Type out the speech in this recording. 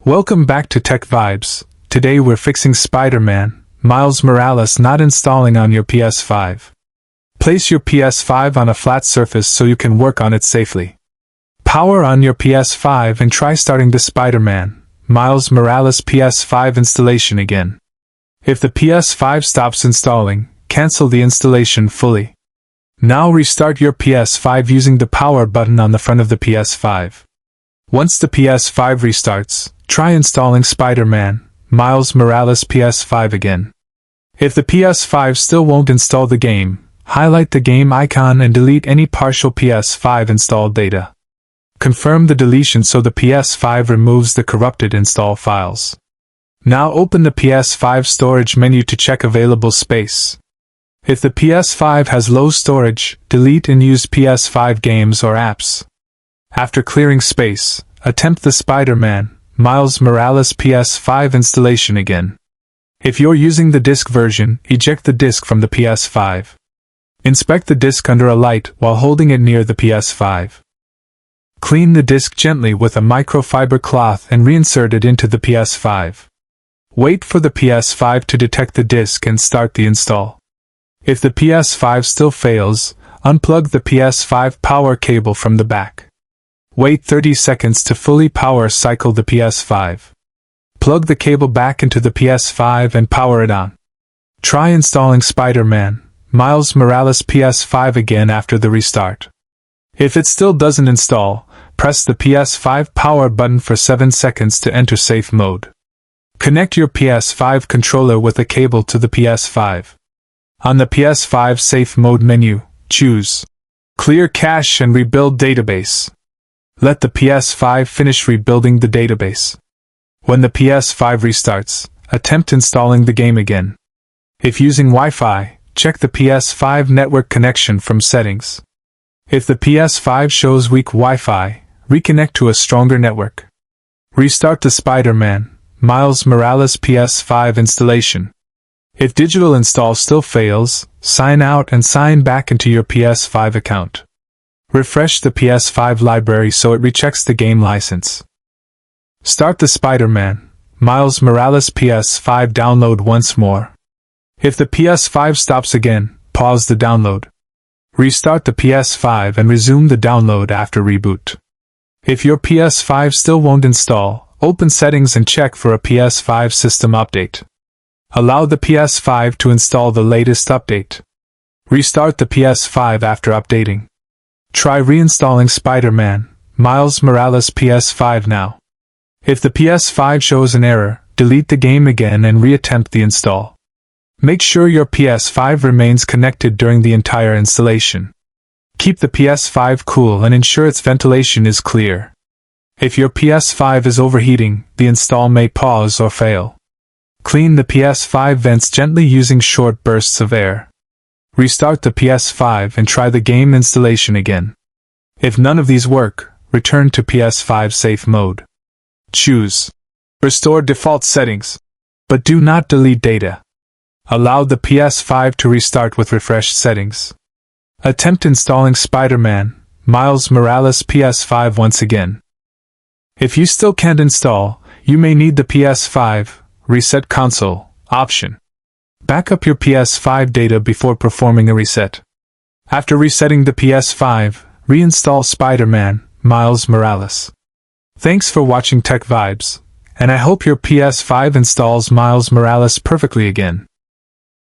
Welcome back to Tech Vibes. Today we're fixing Spider-Man, Miles Morales not installing on your PS5. Place your PS5 on a flat surface so you can work on it safely. Power on your PS5 and try starting the Spider-Man, Miles Morales PS5 installation again. If the PS5 stops installing, cancel the installation fully. Now restart your PS5 using the power button on the front of the PS5. Once the PS5 restarts, try installing Spider-Man, Miles Morales PS5 again. If the PS5 still won't install the game, highlight the game icon and delete any partial PS5 installed data. Confirm the deletion so the PS5 removes the corrupted install files. Now open the PS5 storage menu to check available space. If the PS5 has low storage, delete and use PS5 games or apps. After clearing space, attempt the Spider-Man, Miles Morales PS5 installation again. If you're using the disk version, eject the disk from the PS5. Inspect the disk under a light while holding it near the PS5. Clean the disk gently with a microfiber cloth and reinsert it into the PS5. Wait for the PS5 to detect the disk and start the install. If the PS5 still fails, unplug the PS5 power cable from the back. Wait 30 seconds to fully power cycle the PS5. Plug the cable back into the PS5 and power it on. Try installing Spider-Man, Miles Morales PS5 again after the restart. If it still doesn't install, press the PS5 power button for 7 seconds to enter safe mode. Connect your PS5 controller with a cable to the PS5. On the PS5 safe mode menu, choose Clear Cache and Rebuild Database. Let the PS5 finish rebuilding the database. When the PS5 restarts, attempt installing the game again. If using Wi-Fi, check the PS5 network connection from settings. If the PS5 shows weak Wi-Fi, reconnect to a stronger network. Restart the Spider-Man, Miles Morales PS5 installation. If digital install still fails, sign out and sign back into your PS5 account. Refresh the PS5 library so it rechecks the game license. Start the Spider-Man, Miles Morales PS5 download once more. If the PS5 stops again, pause the download. Restart the PS5 and resume the download after reboot. If your PS5 still won't install, open Settings and check for a PS5 system update. Allow the PS5 to install the latest update. Restart the PS5 after updating. Try reinstalling Spider-Man, Miles Morales PS5 now. If the PS5 shows an error, delete the game again and reattempt the install. Make sure your PS5 remains connected during the entire installation. Keep the PS5 cool and ensure its ventilation is clear. If your PS5 is overheating, the install may pause or fail. Clean the PS5 vents gently using short bursts of air. Restart the PS5 and try the game installation again. If none of these work, return to PS5 safe mode. Choose Restore default settings, but do not delete data. Allow the PS5 to restart with refreshed settings. Attempt installing Spider-Man, Miles Morales PS5 once again. If you still can't install, you may need the PS5 Reset Console option. Back up your PS5 data before performing a reset. After resetting the PS5, reinstall Spider-Man, Miles Morales. Thanks for watching Tech Vibes, and I hope your PS5 installs Miles Morales perfectly again.